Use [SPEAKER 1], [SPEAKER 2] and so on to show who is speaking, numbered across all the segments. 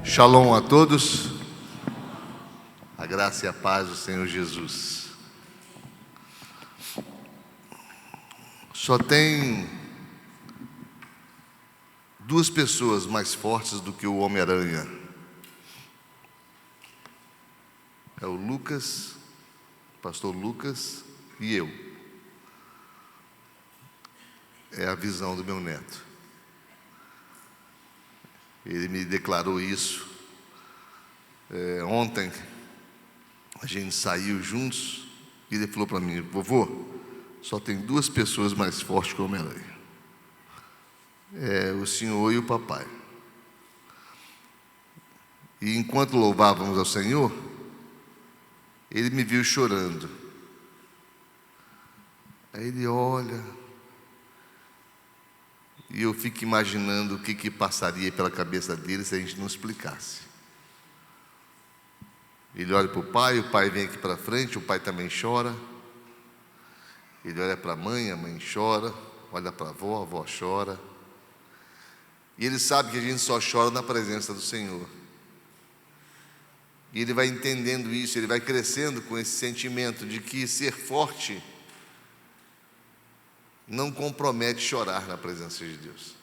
[SPEAKER 1] Shalom a todos, a graça e a paz do Senhor Jesus. Só tem duas pessoas mais fortes do que o Homem-Aranha. É o Lucas, pastor Lucas e eu. É a visão do meu neto. Ele me declarou isso. Ontem a gente saiu juntos e ele falou para mim: vovô, só tem duas pessoas mais fortes que o Homem-Aranha. É o senhor e o papai. E enquanto louvávamos ao Senhor, ele me viu chorando. Aí ele olha, e eu fico imaginando o que passaria pela cabeça dele se a gente não explicasse. Ele olha para o pai vem aqui para frente, o pai também chora. Ele olha para a mãe chora. Olha para a avó chora. E ele sabe que a gente só chora na presença do Senhor. E ele vai entendendo isso, ele vai crescendo com esse sentimento de que ser forte não compromete chorar na presença de Deus.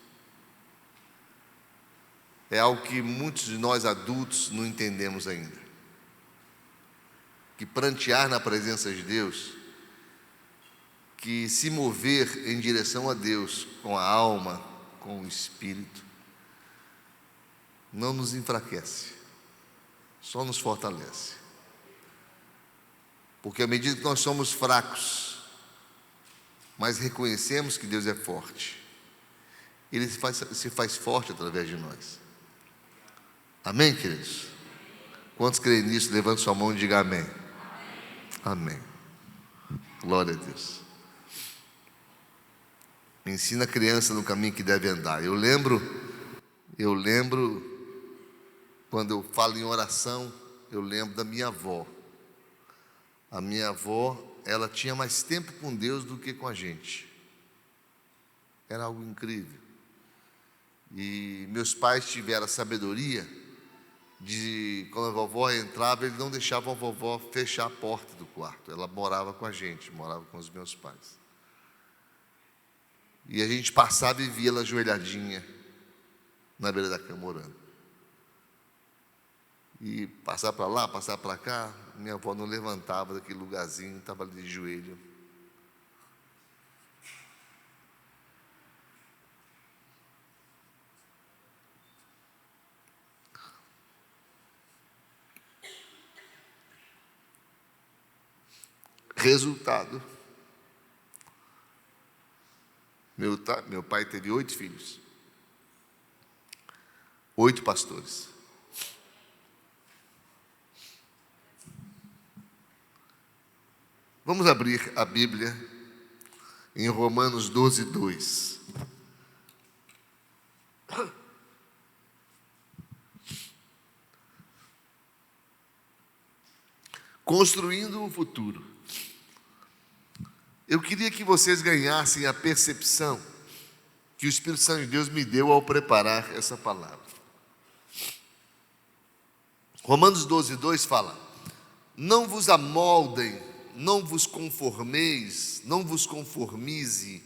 [SPEAKER 1] É algo que muitos de nós adultos não entendemos ainda. Que prantear na presença de Deus, que se mover em direção a Deus com a alma, com o espírito, não nos enfraquece, só nos fortalece. Porque à medida que nós somos fracos, mas reconhecemos que Deus é forte, Ele se faz forte através de nós. Amém, queridos? Quantos creem nisso? Levante sua mão e diga amém. Amém. Glória a Deus. Ensina a criança no caminho que deve andar. Eu lembro quando eu falo em oração, eu lembro da minha avó. A minha avó, ela tinha mais tempo com Deus do que com a gente. Era algo incrível. E meus pais tiveram a sabedoria de, quando a vovó entrava, eles não deixavam a vovó fechar a porta do quarto. Ela morava com a gente, morava com os meus pais. E a gente passava e via ela ajoelhadinha na beira da cama orando. E passar para lá, passar para cá, minha avó não levantava daquele lugarzinho, estava ali de joelho. Resultado: meu pai teve 8 filhos, 8 pastores. Vamos abrir a Bíblia em Romanos 12, 2. Construindo um futuro. Eu queria que vocês ganhassem a percepção que o Espírito Santo de Deus me deu ao preparar essa palavra. Romanos 12, 2 fala: não vos amoldem, não vos conformeis, não vos conformize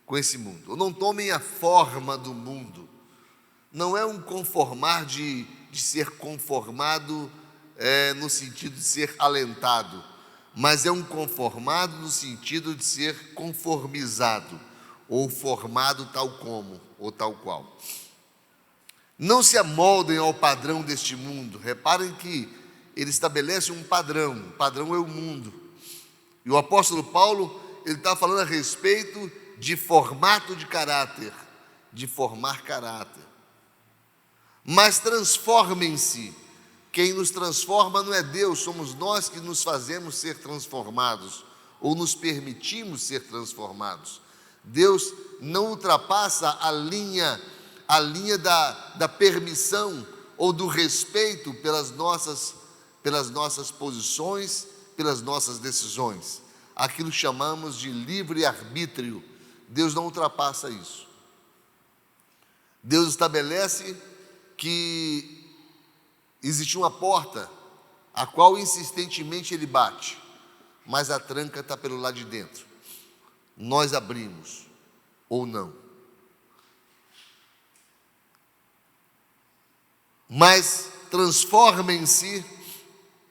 [SPEAKER 1] com esse mundo, ou não tomem a forma do mundo. Não é um conformar de ser conformado no sentido de ser alentado, mas é um conformado no sentido de ser conformizado, ou formado tal como, ou tal qual. Não se amoldem ao padrão deste mundo. Reparem que ele estabelece um padrão. O padrão é o mundo. E o apóstolo Paulo, ele está falando a respeito de formato de caráter, de formar caráter. Mas transformem-se. Quem nos transforma não é Deus, somos nós que nos fazemos ser transformados, ou nos permitimos ser transformados. Deus não ultrapassa a linha da permissão ou do respeito pelas nossas posições, pelas nossas decisões. Aquilo que chamamos de livre-arbítrio. Deus não ultrapassa isso. Deus estabelece que existe uma porta a qual insistentemente ele bate, mas a tranca está pelo lado de dentro. Nós abrimos ou não. Mas transformem-se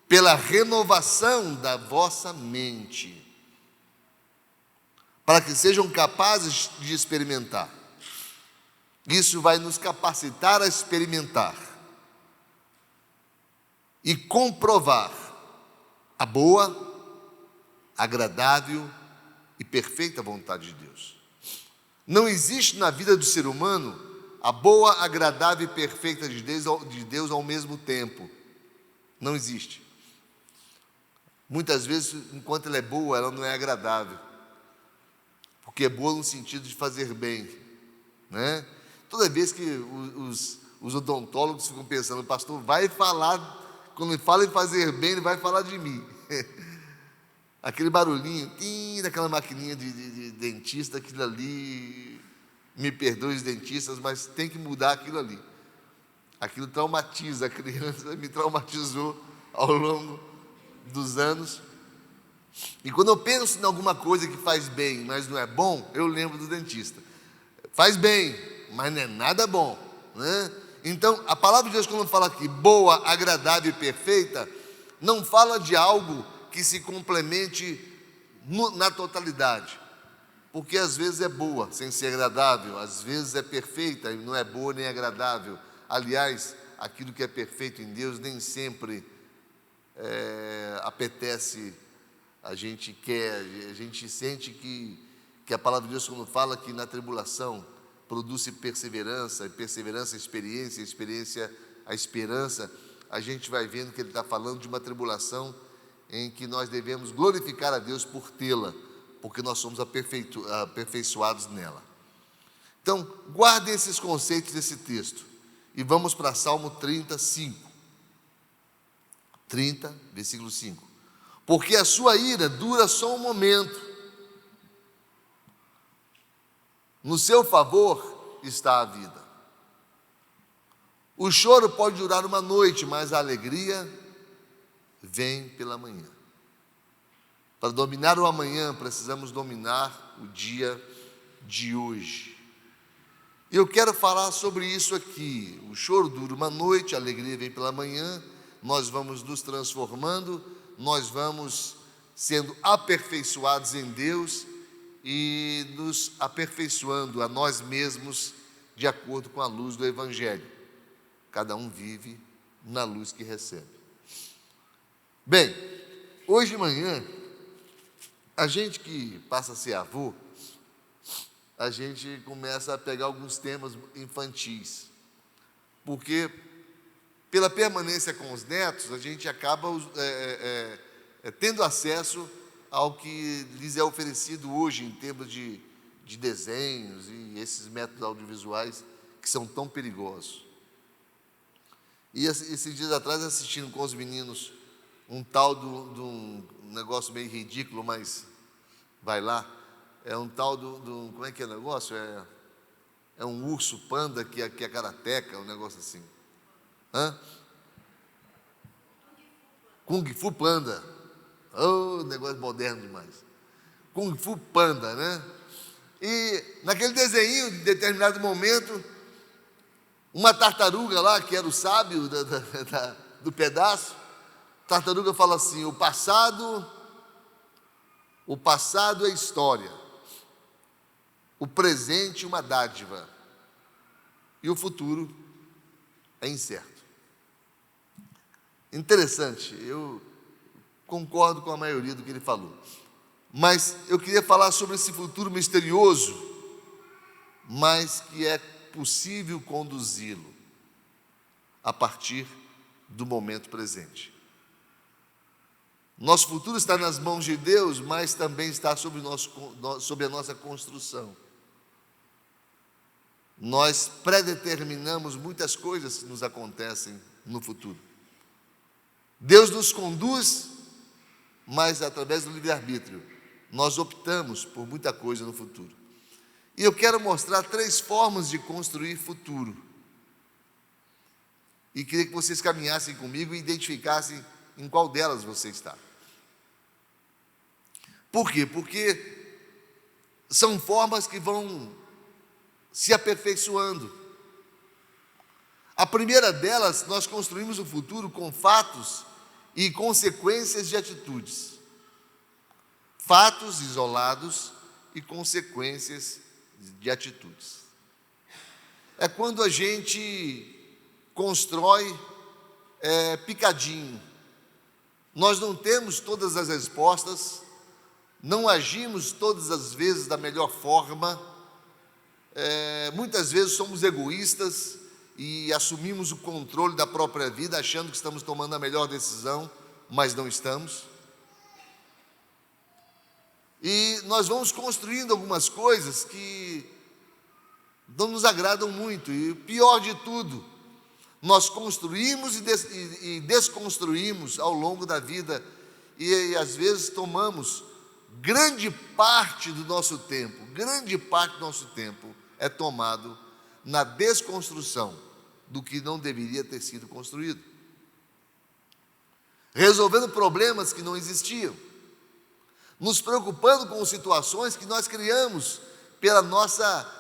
[SPEAKER 1] pela renovação da vossa mente, para que sejam capazes de experimentar. Isso vai nos capacitar a experimentar e comprovar a boa, agradável e perfeita vontade de Deus. Não existe na vida do ser humano a boa, agradável e perfeita de Deus ao mesmo tempo. Não existe. Muitas vezes, enquanto ela é boa, ela não é agradável. Porque é boa no sentido de fazer bem, né? Toda vez que os odontólogos ficam pensando, o pastor vai falar, quando ele fala em fazer bem, ele vai falar de mim. Aquele barulhinho, daquela maquininha de dentista, aquilo ali, me perdoe os dentistas, mas tem que mudar aquilo ali. Aquilo traumatiza a criança, me traumatizou ao longo dos anos. E quando eu penso em alguma coisa que faz bem, mas não é bom, eu lembro do dentista. Faz bem, mas não é nada bom, né? Então, a palavra de Deus, quando fala aqui, boa, agradável e perfeita, não fala de algo que se complemente na totalidade. Porque às vezes é boa, sem ser agradável, às vezes é perfeita e não é boa nem agradável. Aliás, aquilo que é perfeito em Deus nem sempre apetece, a gente quer, a gente sente que a palavra de Deus, quando fala que na tribulação produz perseverança, e perseverança, experiência, experiência, a esperança, a gente vai vendo que ele está falando de uma tribulação em que nós devemos glorificar a Deus por tê-la, porque nós somos aperfeiçoados nela. Então, guardem esses conceitos desse texto e vamos para Salmo 35. 30, versículo 5. Porque a sua ira dura só um momento, no seu favor está a vida. O choro pode durar uma noite, mas a alegria vem pela manhã. Para dominar o amanhã, precisamos dominar o dia de hoje. E eu quero falar sobre isso aqui. O choro dura uma noite, a alegria vem pela manhã. Nós vamos nos transformando, nós vamos sendo aperfeiçoados em Deus e nos aperfeiçoando a nós mesmos de acordo com a luz do Evangelho. Cada um vive na luz que recebe. Bem, hoje de manhã, a gente que passa a ser avô, a gente começa a pegar alguns temas infantis, porque pela permanência com os netos, a gente acaba tendo acesso ao que lhes é oferecido hoje em termos de desenhos e esses métodos audiovisuais que são tão perigosos. E esses dias atrás, assistindo com os meninos um tal de um negócio meio ridículo, mas vai lá, é um tal como é que é o negócio? É um urso panda que é karateca, um negócio assim. Kung Fu Panda. Oh, negócio moderno demais. Kung Fu Panda, né? E naquele desenho, em determinado momento, uma tartaruga lá, que era o sábio do pedaço, a tartaruga fala assim: o passado é história, o presente uma dádiva, e o futuro é incerto. Interessante, eu concordo com a maioria do que ele falou, mas eu queria falar sobre esse futuro misterioso, mas que é possível conduzi-lo a partir do momento presente. Nosso futuro está nas mãos de Deus, mas também está sobre a nossa construção. Nós predeterminamos muitas coisas que nos acontecem no futuro. Deus nos conduz, mas através do livre-arbítrio, nós optamos por muita coisa no futuro. E eu quero mostrar 3 formas de construir futuro. e queria que vocês caminhassem comigo e identificassem em qual delas você está. Por quê? Porque são formas que vão se aperfeiçoando. A primeira delas, nós construímos o futuro com fatos e consequências de atitudes. Fatos isolados e consequências de atitudes. É quando a gente constrói picadinho. Nós não temos todas as respostas, não agimos todas as vezes da melhor forma, muitas vezes somos egoístas e assumimos o controle da própria vida, achando que estamos tomando a melhor decisão, mas não estamos. E nós vamos construindo algumas coisas que não nos agradam muito, e o pior de tudo, nós construímos e desconstruímos ao longo da vida, e às vezes tomamos grande parte do nosso tempo é tomado na desconstrução do que não deveria ter sido construído, resolvendo problemas que não existiam, nos preocupando com situações que nós criamos pela nossa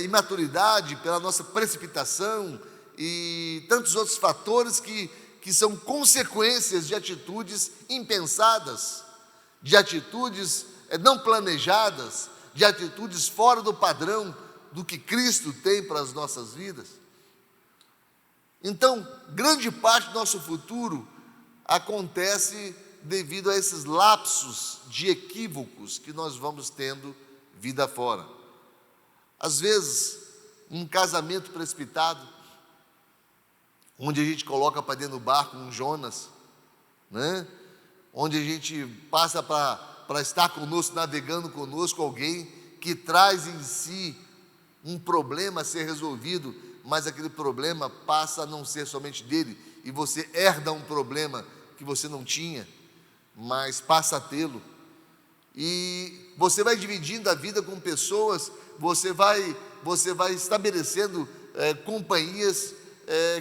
[SPEAKER 1] imaturidade, pela nossa precipitação e tantos outros fatores que são consequências de atitudes impensadas, de atitudes não planejadas, de atitudes fora do padrão do que Cristo tem para as nossas vidas. Então, grande parte do nosso futuro acontece devido a esses lapsos de equívocos que nós vamos tendo vida fora. Às vezes, um casamento precipitado, onde a gente coloca para dentro do barco um Jonas, né? Onde a gente passa para estar conosco, navegando conosco, alguém que traz em si um problema a ser resolvido, mas aquele problema passa a não ser somente dele, e você herda um problema que você não tinha, mas passa a tê-lo. E você vai dividindo a vida com pessoas, você vai estabelecendo companhias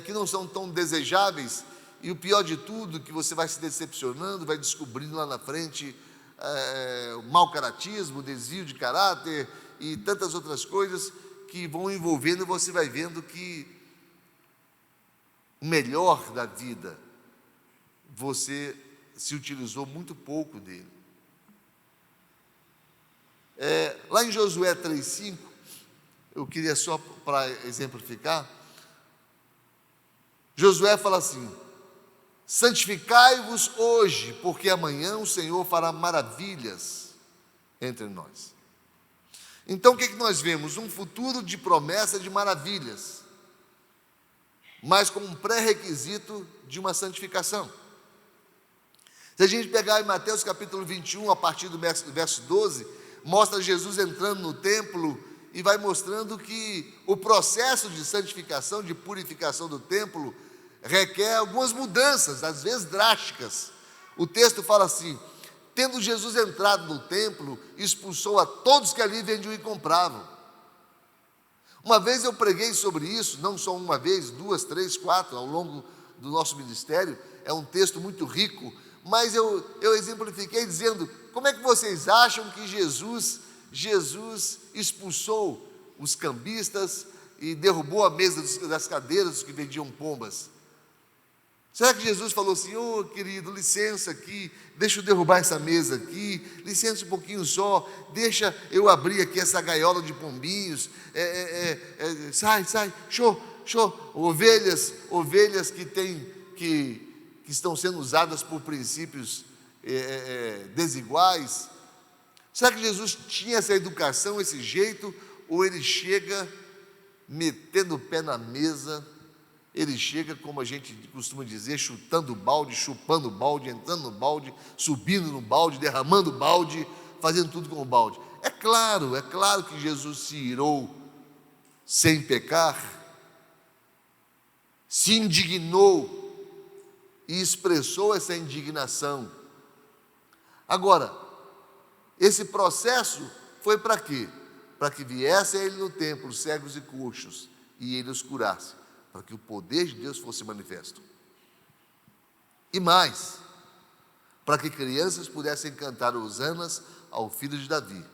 [SPEAKER 1] que não são tão desejáveis, e o pior de tudo, que você vai se decepcionando, vai descobrindo lá na frente o mau caratismo, o desvio de caráter e tantas outras coisas que vão envolvendo, e você vai vendo que o melhor da vida, você se utilizou muito pouco dele. Lá em Josué 3,5, eu queria só para exemplificar, Josué fala assim: santificai-vos hoje, porque amanhã o Senhor fará maravilhas entre nós. Então o que nós vemos? Um futuro de promessa de maravilhas, mas com um pré-requisito de uma santificação. Se a gente pegar em Mateus capítulo 21, a partir do verso 12, mostra Jesus entrando no templo e vai mostrando que o processo de santificação, de purificação do templo, requer algumas mudanças, às vezes drásticas. O texto fala assim: tendo Jesus entrado no templo, expulsou a todos que ali vendiam e compravam. Uma vez eu preguei sobre isso, não só uma vez, 2, 3, 4, ao longo do nosso ministério. É um texto muito rico, mas eu exemplifiquei dizendo: como é que vocês acham que Jesus expulsou os cambistas e derrubou a mesa das cadeiras dos que vendiam pombas? Será que Jesus falou assim: ô querido, licença aqui, deixa eu derrubar essa mesa aqui, licença um pouquinho só, deixa eu abrir aqui essa gaiola de pombinhos, sai, show, ovelhas que estão sendo usadas por princípios desiguais? Será que Jesus tinha essa educação, esse jeito, ou ele chega metendo o pé na mesa? Ele chega, como a gente costuma dizer, chutando o balde, chupando o balde, entrando no balde, subindo no balde, derramando o balde, fazendo tudo com o balde. É claro que Jesus se irou sem pecar, se indignou e expressou essa indignação. Agora, esse processo foi para quê? Para que viessem a ele no templo cegos e coxos e ele os curasse. para que o poder de Deus fosse manifesto. E mais, para que crianças pudessem cantar hosanas ao filho de Davi,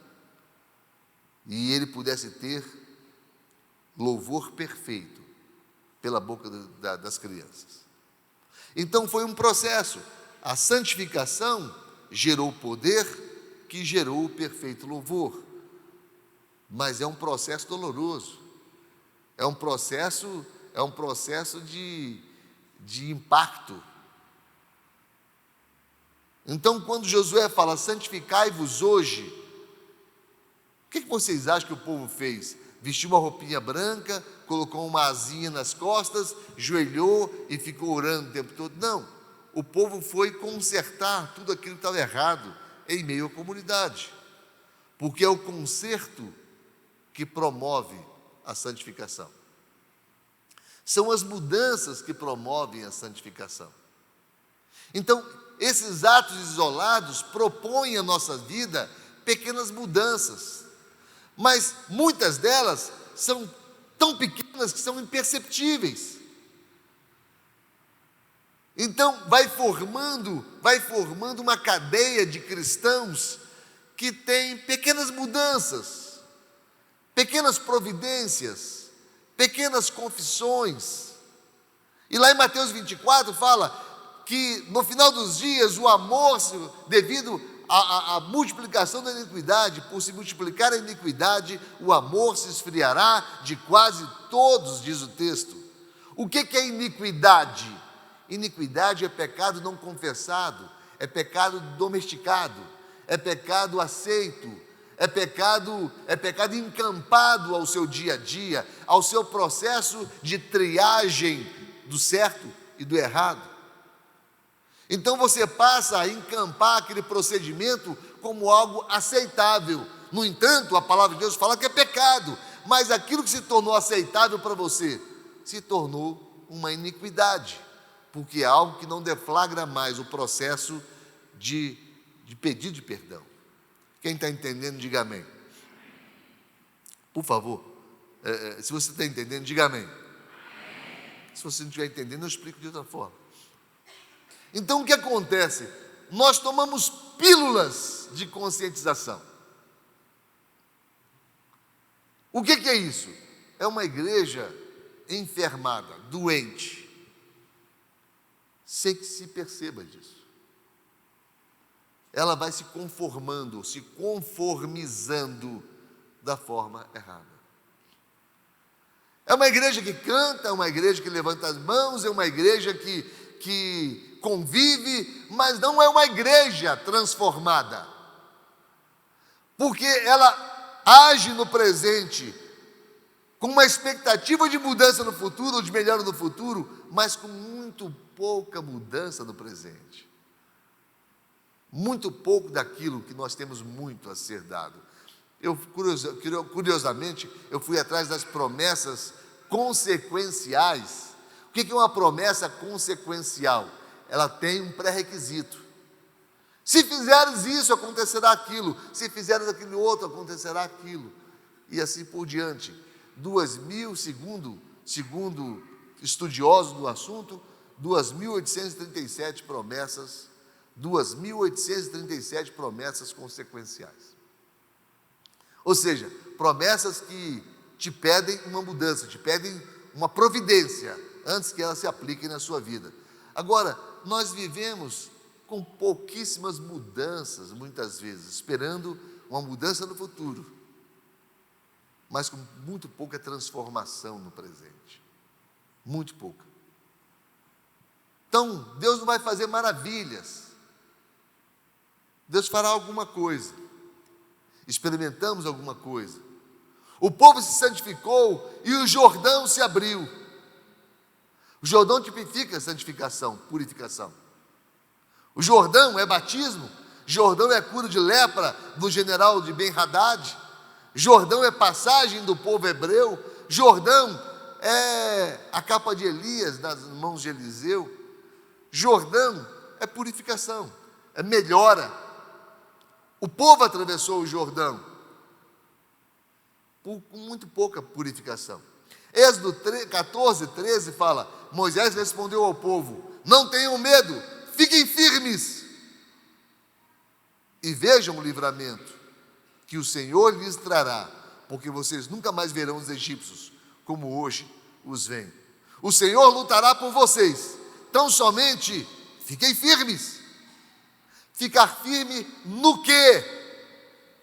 [SPEAKER 1] e ele pudesse ter louvor perfeito pela boca das crianças. Então foi um processo. A santificação gerou poder, que gerou o perfeito louvor. Mas é um processo doloroso. É um processo de impacto. Então, quando Josué fala, santificai-vos hoje, o que vocês acham que o povo fez? Vestiu uma roupinha branca, colocou uma asinha nas costas, joelhou e ficou orando o tempo todo? Não, o povo foi consertar tudo aquilo que estava errado em meio à comunidade, porque é o conserto que promove a santificação. São as mudanças que promovem a santificação. Então, esses atos isolados propõem à nossa vida pequenas mudanças, mas muitas delas são tão pequenas que são imperceptíveis. Então, vai formando uma cadeia de cristãos que tem pequenas mudanças, pequenas providências, pequenas confissões. E lá em Mateus 24 fala que no final dos dias o amor, devido à multiplicação da iniquidade, por se multiplicar a iniquidade, o amor se esfriará de quase todos, diz o texto. O que é iniquidade? Iniquidade é pecado não confessado, é pecado domesticado, é pecado aceito, é pecado encampado ao seu dia a dia, ao seu processo de triagem do certo e do errado. Então você passa a encampar aquele procedimento como algo aceitável. No entanto, a palavra de Deus fala que é pecado, mas aquilo que se tornou aceitável para você se tornou uma iniquidade, porque é algo que não deflagra mais o processo de pedido de perdão. Quem está entendendo, diga amém. Por favor, se você está entendendo, diga amém. Se você não estiver entendendo, eu explico de outra forma. Então o que acontece? Nós tomamos pílulas de conscientização. O que é isso? É uma igreja enfermada, doente, sem que se perceba disso. Ela vai se conformando, se conformizando da forma errada. É uma igreja que canta, é uma igreja que levanta as mãos, é uma igreja que convive, mas não é uma igreja transformada, porque ela age no presente com uma expectativa de mudança no futuro, ou de melhora no futuro, mas com muito pouca mudança no presente, muito pouco daquilo que nós temos muito a ser dado. Curiosamente, eu fui atrás das promessas consequenciais. O que é uma promessa consequencial? Ela tem um pré-requisito. Se fizeres isso, acontecerá aquilo. Se fizeres aquele outro, acontecerá aquilo. E assim por diante. 2.000, segundo estudiosos do assunto, 2.837 promessas, 2.837 promessas consequenciais. Ou seja, promessas que te pedem uma mudança, te pedem uma providência, antes que elas se apliquem na sua vida. Agora, nós vivemos com pouquíssimas mudanças, muitas vezes, esperando uma mudança no futuro, mas com muito pouca transformação no presente. Muito pouca. Então, Deus não vai fazer maravilhas. Deus fará alguma coisa. Experimentamos alguma coisa. O povo se santificou e o Jordão se abriu. O Jordão tipifica santificação, purificação. O Jordão é batismo. Jordão é cura de lepra do general de Ben-Hadad. Jordão é passagem do povo hebreu. Jordão é a capa de Elias nas mãos de Eliseu. Jordão é purificação, é melhora. O povo atravessou o Jordão com muito pouca purificação. Êxodo 14, 13 fala: Moisés respondeu ao povo: não tenham medo, fiquem firmes e vejam o livramento que o Senhor lhes trará, porque vocês nunca mais verão os egípcios como hoje os veem. O Senhor lutará por vocês, tão somente fiquem firmes. Ficar firme no quê?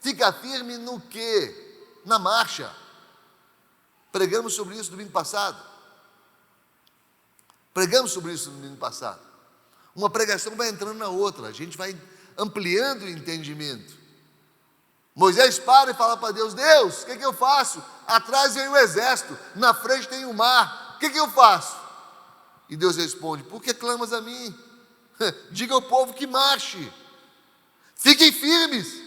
[SPEAKER 1] Ficar firme no quê? Na marcha. Pregamos sobre isso no domingo passado. Uma pregação vai entrando na outra, a gente vai ampliando o entendimento. Moisés para e fala para Deus: Deus, o que eu faço? Atrás vem o exército, na frente tem o mar, o que eu faço? E Deus responde: por que clamas a mim? Diga ao povo que marche, fiquem firmes.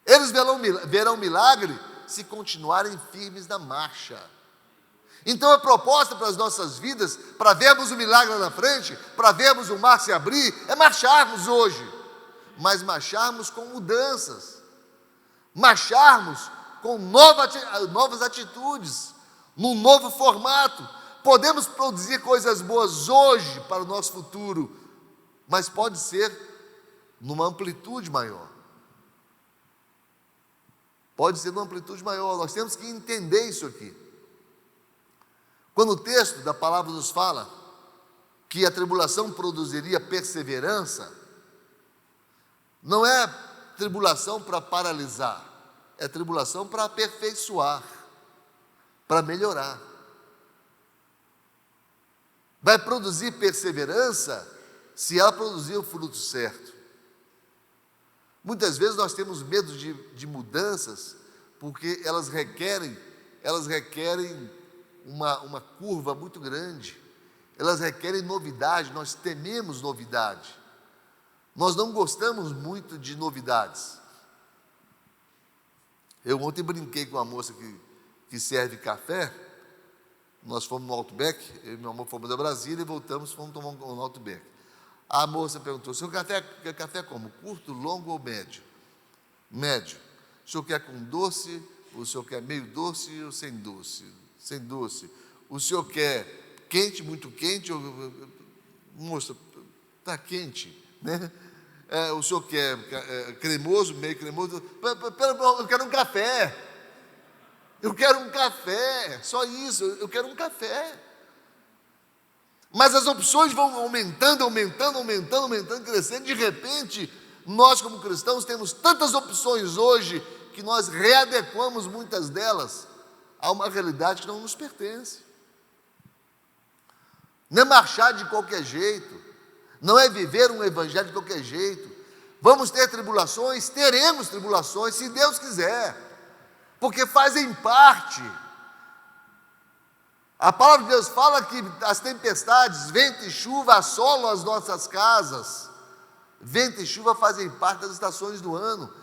[SPEAKER 1] Eles verão milagre se continuarem firmes na marcha. Então a proposta para as nossas vidas, para vermos o milagre lá na frente, para vermos o mar se abrir, é marcharmos hoje, mas marcharmos com mudanças, marcharmos com novas atitudes, num novo formato. Podemos produzir coisas boas hoje para o nosso futuro, mas pode ser numa amplitude maior. Nós temos que entender isso aqui. Quando o texto da palavra nos fala que a tribulação produziria perseverança, não é tribulação para paralisar, é tribulação para aperfeiçoar, para melhorar. Vai produzir perseverança se ela produzir o fruto certo. Muitas vezes nós temos medo de mudanças porque elas requerem uma curva muito grande, elas requerem novidade, nós tememos novidade, nós não gostamos muito de novidades. Eu ontem brinquei com uma moça que serve café. Nós fomos no Outback, eu e meu amor fomos da Brasília e voltamos, fomos tomar um Outback. A moça perguntou: seu café quer café como? Curto, longo ou médio? Médio. O senhor quer com doce? O senhor quer meio doce ou sem doce? Sem doce. O senhor quer quente, muito quente? Moça, está quente, né? O senhor quer cremoso, meio cremoso? Eu quero um café. Eu quero um café, só isso, eu quero um café. Mas as opções vão aumentando, crescendo. De repente, nós como cristãos temos tantas opções hoje que nós readequamos muitas delas a uma realidade que não nos pertence. Não é marchar de qualquer jeito, não é viver um evangelho de qualquer jeito. Vamos ter tribulações, teremos tribulações, se Deus quiser, porque fazem parte. A palavra de Deus fala que as tempestades, vento e chuva assolam as nossas casas. Vento e chuva fazem parte das estações do ano.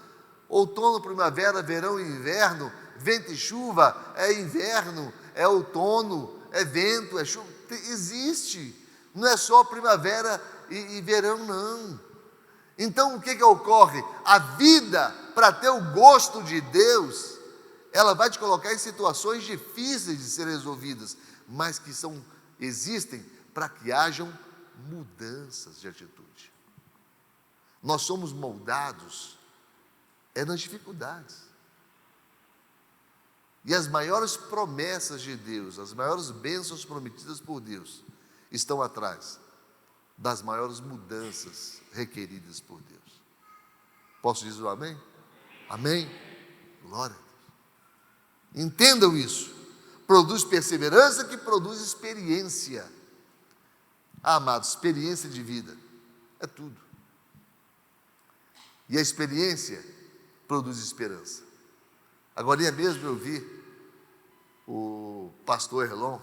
[SPEAKER 1] Outono, primavera, verão e inverno. Vento e chuva é inverno, é outono, é vento, é chuva. Existe. Não é só primavera e verão, não. Então o que ocorre? A vida, para ter o gosto de Deus, ela vai te colocar em situações difíceis de serem resolvidas, mas que existem para que hajam mudanças de atitude. Nós somos moldados nas dificuldades. E as maiores promessas de Deus, as maiores bênçãos prometidas por Deus, estão atrás das maiores mudanças requeridas por Deus. Posso dizer um amém? Amém? Glória. Entendam isso. Produz perseverança que produz experiência. Amados, experiência de vida é tudo. E a experiência produz esperança. Agora mesmo eu vi o pastor Erlon,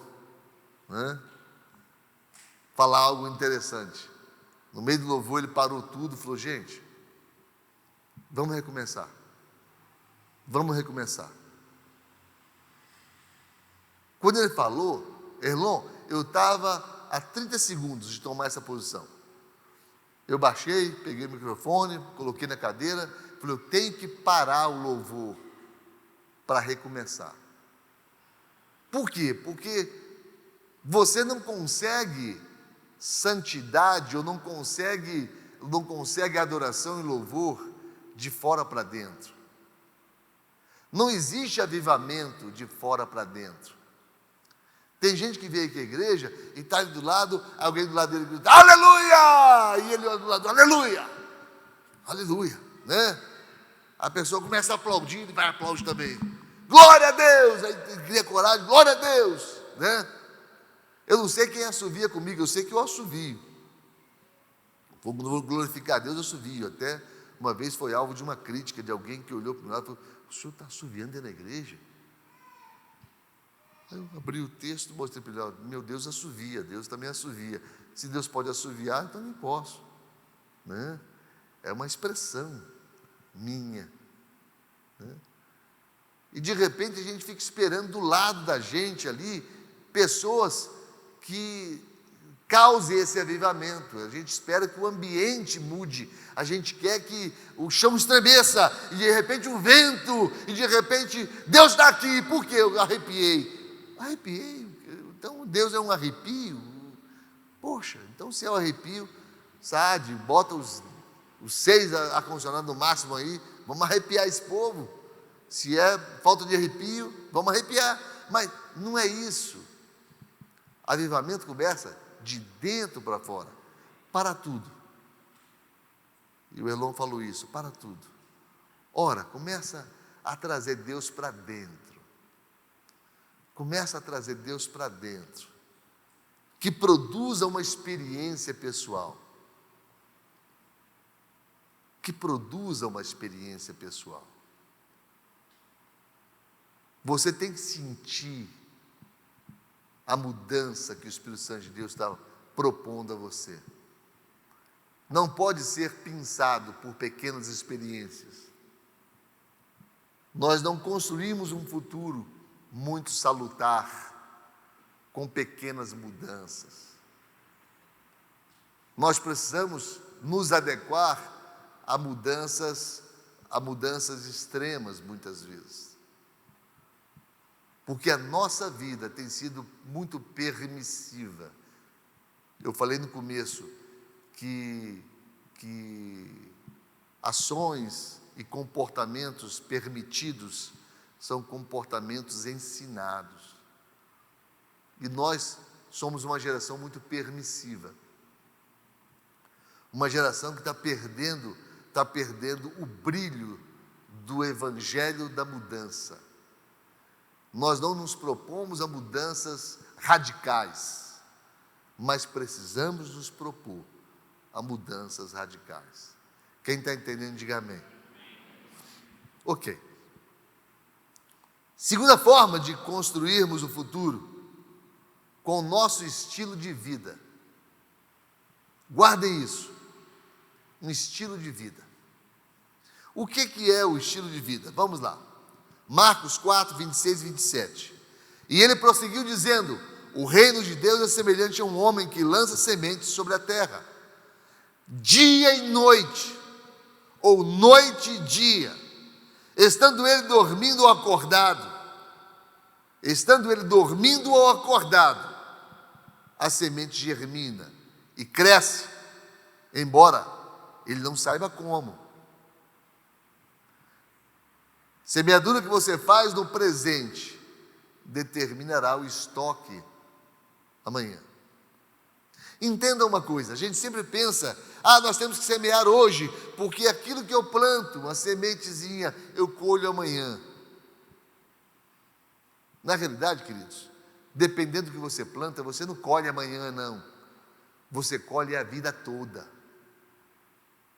[SPEAKER 1] falar algo interessante. No meio do louvor ele parou tudo e falou: gente, vamos recomeçar. Quando ele falou, Erlon, eu estava a 30 segundos de tomar essa posição. Eu baixei, peguei o microfone, coloquei na cadeira, falei: eu tenho que parar o louvor para recomeçar. Por quê? Porque você não consegue santidade ou não consegue adoração e louvor de fora para dentro. Não existe avivamento de fora para dentro. Tem gente que vem aqui à igreja e está ali do lado, alguém do lado dele grita, aleluia! E ele olha do lado, aleluia! Aleluia, né? A pessoa começa a aplaudir e vai aplaudir também. Glória a Deus! Aí cria coragem, glória a Deus, né? Eu não sei quem assovia comigo, eu sei que eu assovio. Não vou glorificar a Deus, eu assovio. Até uma vez foi alvo de uma crítica de alguém que olhou para o lado e falou, o senhor está assoviando dentro da igreja? Aí eu abri o texto, mostrei para ele, ó, meu Deus assovia, Deus também assovia. Se Deus pode assoviar, então eu posso, né? É uma expressão minha, né? E de repente a gente fica esperando do lado da gente ali, pessoas que cause esse avivamento. A gente espera que o ambiente mude, a gente quer que o chão estremeça, e de repente o vento, e de repente Deus está aqui. Por quê? Eu arrepiei, então Deus é um arrepio? Poxa, então se é um arrepio, sabe, bota os 6 ar-condicionado no máximo aí, vamos arrepiar esse povo. Se é falta de arrepio, vamos arrepiar, mas não é isso. Avivamento começa de dentro para fora, para tudo. E o Elon falou isso, para tudo. Ora, começa a trazer Deus para dentro. Começa a trazer Deus para dentro. Que produza uma experiência pessoal. Que produza uma experiência pessoal. Você tem que sentir a mudança que o Espírito Santo de Deus está propondo a você. Não pode ser pinçado por pequenas experiências. Nós não construímos um futuro muito salutar com pequenas mudanças. Nós precisamos nos adequar a mudanças extremas muitas vezes. Porque a nossa vida tem sido muito permissiva. Eu falei no começo que ações e comportamentos permitidos são comportamentos ensinados. E nós somos uma geração muito permissiva. Uma geração que está perdendo o brilho do evangelho da mudança. Nós não nos propomos a mudanças radicais, mas precisamos nos propor a mudanças radicais. Quem está entendendo, diga amém. Ok. Segunda forma de construirmos o futuro, com o nosso estilo de vida. Guardem isso, um estilo de vida. O que é o estilo de vida? Vamos lá. Marcos 4, 26 e 27. E ele prosseguiu dizendo, o reino de Deus é semelhante a um homem que lança sementes sobre a terra, dia e noite, ou noite e dia, estando ele dormindo ou acordado, a semente germina e cresce, embora ele não saiba como. Semeadura que você faz no presente determinará o estoque amanhã. Entenda uma coisa, a gente sempre pensa, nós temos que semear hoje, porque aquilo que eu planto, uma sementezinha, eu colho amanhã. Na realidade, queridos, dependendo do que você planta, você não colhe amanhã, não. Você colhe a vida toda.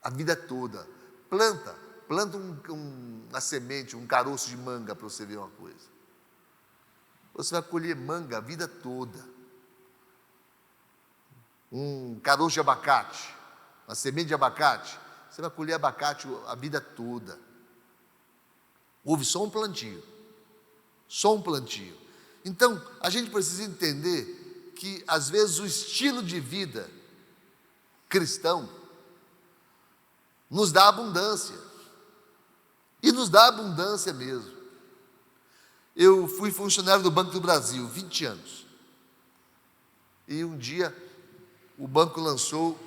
[SPEAKER 1] A vida toda. Planta uma semente, um caroço de manga, para você ver uma coisa. Você vai colher manga a vida toda. Um caroço de abacate, uma semente de abacate, você vai colher abacate a vida toda. Houve só um plantio. Então, a gente precisa entender que, às vezes, o estilo de vida cristão nos dá abundância. E nos dá abundância mesmo. Eu fui funcionário do Banco do Brasil, 20 anos. E um dia o banco lançou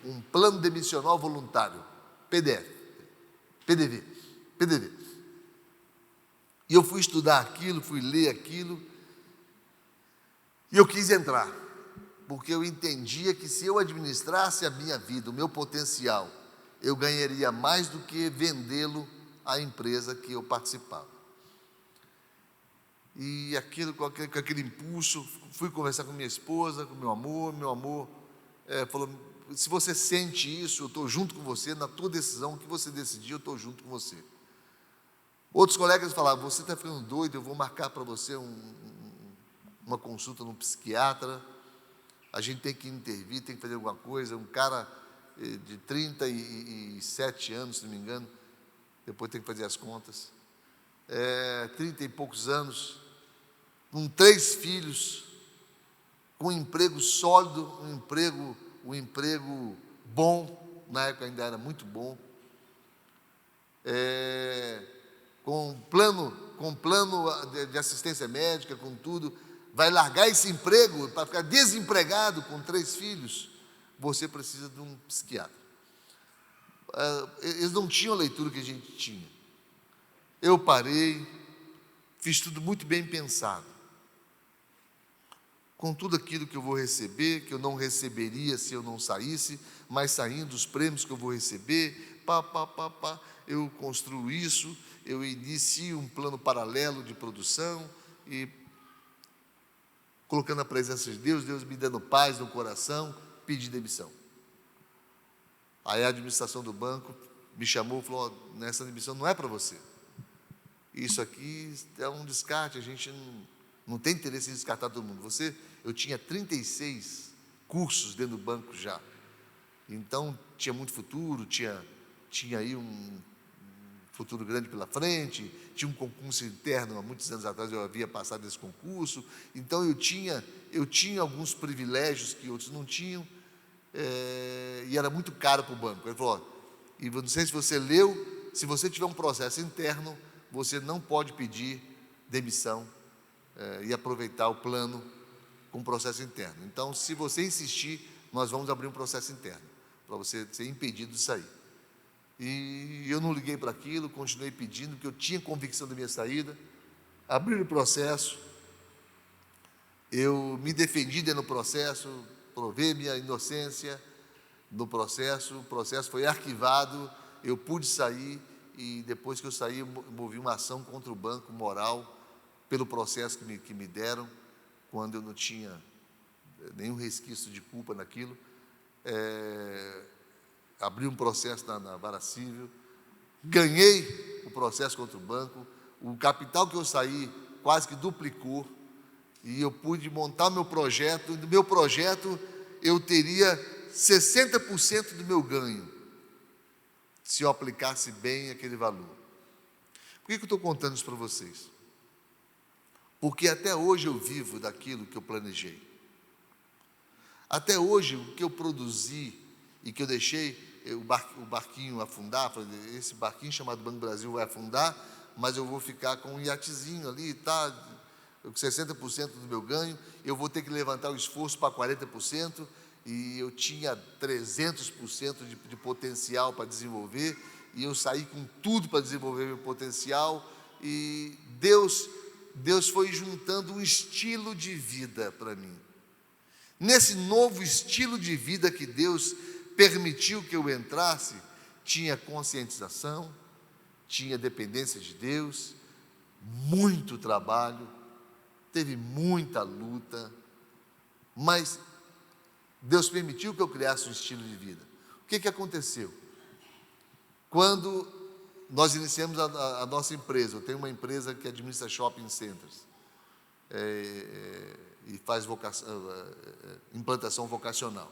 [SPEAKER 1] um plano demissional voluntário, PDV. E eu fui estudar aquilo, fui ler aquilo, e eu quis entrar, porque eu entendia que se eu administrasse a minha vida, o meu potencial, eu ganharia mais do que vendê-lo à empresa que eu participava. E aquilo, com aquele impulso, fui conversar com minha esposa, com meu amor falou, se você sente isso, eu estou junto com você, na tua decisão, o que você decidir, eu estou junto com você. Outros colegas falavam, você está ficando doido, eu vou marcar para você uma consulta num psiquiatra, a gente tem que intervir, tem que fazer alguma coisa. Um cara de 37 anos, se não me engano, depois tem que fazer as contas, 30 e poucos anos, com 3 filhos, com um emprego sólido, um emprego bom, na época ainda era muito bom, com plano de assistência médica, com tudo, vai largar esse emprego para ficar desempregado com 3 filhos, você precisa de um psiquiatra. Eles não tinham a leitura que a gente tinha. Eu parei, fiz tudo muito bem pensado, com tudo aquilo que eu vou receber, que eu não receberia se eu não saísse, mas saindo os prêmios que eu vou receber, eu construo isso, eu inicio um plano paralelo de produção e colocando a presença de Deus, Deus me dando paz no coração, pedi demissão. Aí a administração do banco me chamou e falou, nessa demissão não é para você. Isso aqui é um descarte, a gente não tem interesse em descartar todo mundo. Eu tinha 36 cursos dentro do banco já. Então, tinha muito futuro, tinha aí um futuro grande pela frente, tinha um concurso interno, há muitos anos atrás eu havia passado esse concurso, então eu tinha alguns privilégios que outros não tinham, e era muito caro para o banco. Ele falou, e não sei se você leu, se você tiver um processo interno, você não pode pedir demissão e aproveitar o plano com processo interno. Então, se você insistir, nós vamos abrir um processo interno, para você ser impedido de sair. E eu não liguei para aquilo, continuei pedindo, porque eu tinha convicção da minha saída, abri o processo, eu me defendi dentro do processo, provei minha inocência no processo, o processo foi arquivado, eu pude sair, e depois que eu saí, eu movi uma ação contra o banco moral, pelo processo que me deram, quando eu não tinha nenhum resquício de culpa naquilo, abri um processo na vara civil, ganhei o processo contra o banco, o capital que eu saí quase que duplicou, e eu pude montar meu projeto, do meu projeto eu teria 60% do meu ganho, se eu aplicasse bem aquele valor. Por que eu estou contando isso para vocês? Porque até hoje eu vivo daquilo que eu planejei. Até hoje, o que eu produzi e que eu deixei o barquinho afundar, falei, esse barquinho chamado Banco Brasil vai afundar, mas eu vou ficar com um iatezinho ali, tá, com 60% do meu ganho, eu vou ter que levantar o esforço para 40%, e eu tinha 300% de potencial para desenvolver, e eu saí com tudo para desenvolver meu potencial, e Deus foi juntando um estilo de vida para mim. Nesse novo estilo de vida que Deus permitiu que eu entrasse, tinha conscientização, tinha dependência de Deus, muito trabalho, teve muita luta, mas Deus permitiu que eu criasse um estilo de vida. O que aconteceu? Quando nós iniciamos a nossa empresa, eu tenho uma empresa que administra shopping centers, e faz implantação vocacional.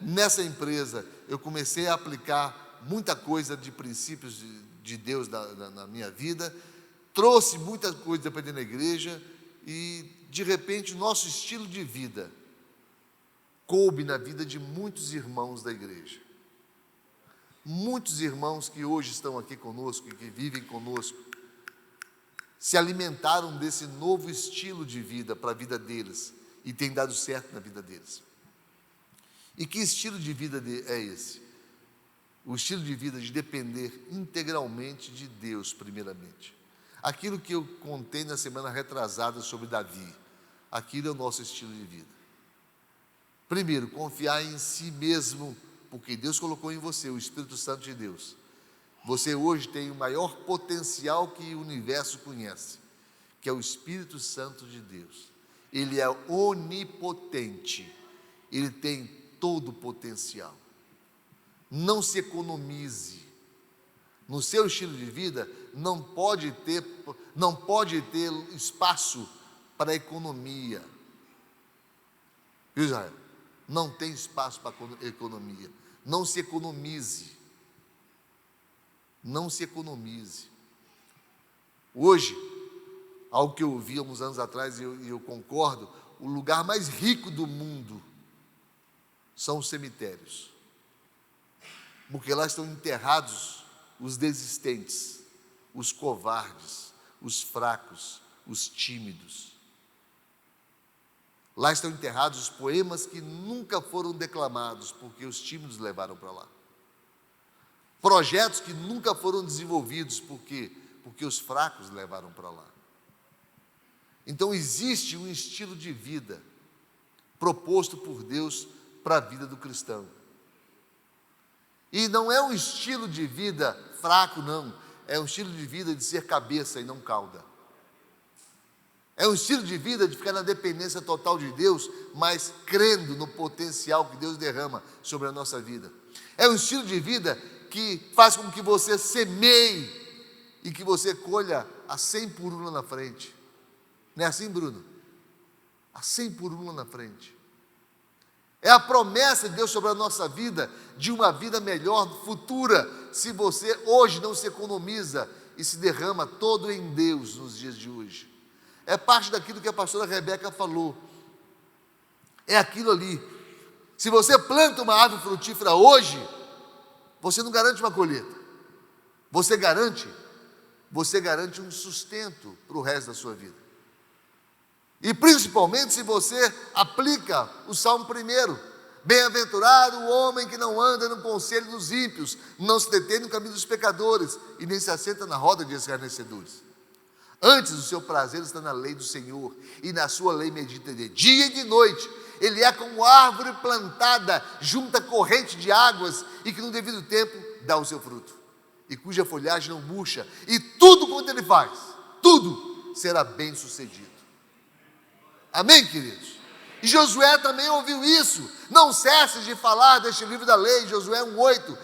[SPEAKER 1] Nessa empresa, eu comecei a aplicar muita coisa de princípios de Deus na minha vida, trouxe muita coisa para dentro da igreja, e, de repente, o nosso estilo de vida coube na vida de muitos irmãos da igreja. Muitos irmãos que hoje estão aqui conosco e que vivem conosco se alimentaram desse novo estilo de vida para a vida deles e tem dado certo na vida deles. E que estilo de vida é esse? O estilo de vida de depender integralmente de Deus, primeiramente. Aquilo que eu contei na semana retrasada sobre Davi, aquilo é o nosso estilo de vida. Primeiro, confiar em si mesmo, porque Deus colocou em você o Espírito Santo de Deus. Você hoje tem o maior potencial que o universo conhece, que é o Espírito Santo de Deus. Ele é onipotente, ele tem todo o potencial. Não se economize. No seu estilo de vida não pode ter espaço para economia. Viu, Israel? Não tem espaço para economia. Não se economize. Não se economize. Hoje, algo que eu ouvi há uns anos atrás, e eu concordo, o lugar mais rico do mundo são os cemitérios. Porque lá estão enterrados os desistentes, os covardes, os fracos, os tímidos. Lá estão enterrados os poemas que nunca foram declamados, porque os tímidos levaram para lá. Projetos que nunca foram desenvolvidos, porque os fracos levaram para lá. Então existe um estilo de vida proposto por Deus para a vida do cristão. E não é um estilo de vida fraco, não. É um estilo de vida de ser cabeça e não cauda. É um estilo de vida de ficar na dependência total de Deus, mas crendo no potencial que Deus derrama sobre a nossa vida. É um estilo de vida que faz com que você semeie e que você colha a 100 por 1 lá na frente. Não é assim, Bruno? A 100 por 1 lá na frente. É a promessa de Deus sobre a nossa vida, de uma vida melhor, futura, se você hoje não se economiza e se derrama todo em Deus nos dias de hoje. É parte daquilo que a pastora Rebeca falou. É aquilo ali. Se você planta uma árvore frutífera hoje, você não garante uma colheita. Você garante um sustento para o resto da sua vida. E principalmente se você aplica o Salmo 1. Bem-aventurado o homem que não anda no conselho dos ímpios, não se detém no caminho dos pecadores e nem se assenta na roda de escarnecedores. Antes o seu prazer está na lei do Senhor, e na sua lei medita de dia e de noite. Ele é como árvore plantada junto à corrente de águas, e que no devido tempo dá o seu fruto, e cuja folhagem não murcha, e tudo quanto ele faz, tudo será bem sucedido. Amém, queridos? E Josué também ouviu isso. Não cesse de falar deste livro da lei, Josué 1:8.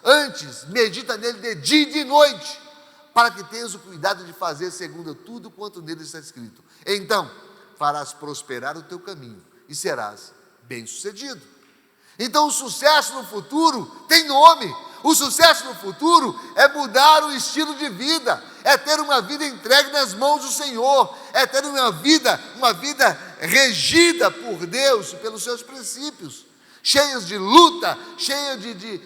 [SPEAKER 1] Antes, medita nele de dia e de noite, para que tenhas o cuidado de fazer segundo tudo quanto nele está escrito. Então, farás prosperar o teu caminho e serás bem-sucedido. Então, o sucesso no futuro tem nome. O sucesso no futuro é mudar o estilo de vida, é ter uma vida entregue nas mãos do Senhor, é ter uma vida regida por Deus, pelos seus princípios, cheias de luta, cheias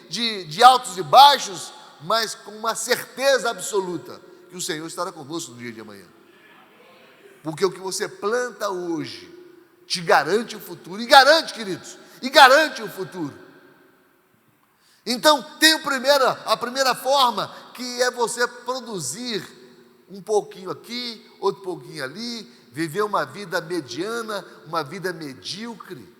[SPEAKER 1] de altos e baixos, mas com uma certeza absoluta que o Senhor estará conosco no dia de amanhã. Porque o que você planta hoje te garante o futuro, e garante, queridos, e garante o futuro. Então, tem a primeira forma, que é você produzir um pouquinho aqui, outro pouquinho ali, viver uma vida mediana, uma vida medíocre.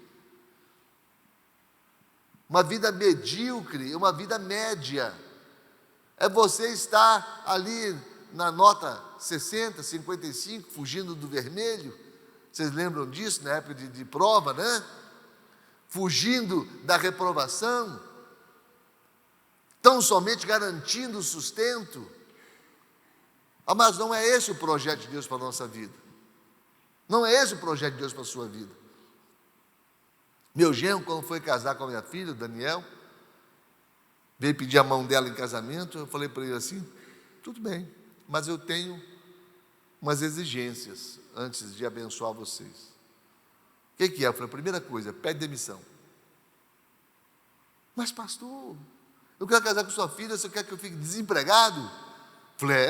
[SPEAKER 1] Uma vida medíocre, uma vida média. É você estar ali na nota 60, 55, fugindo do vermelho. Vocês lembram disso na época de prova, né? Fugindo da reprovação. Tão somente garantindo o sustento. Mas não é esse o projeto de Deus para a nossa vida. Não é esse o projeto de Deus para a sua vida. Meu genro, quando foi casar com a minha filha, o Daniel, veio pedir a mão dela em casamento. Eu falei para ele assim: tudo bem, mas eu tenho umas exigências antes de abençoar vocês. O que é? Eu falei: a primeira coisa, pede demissão. Mas pastor, eu quero casar com sua filha, você quer que eu fique desempregado? Eu falei: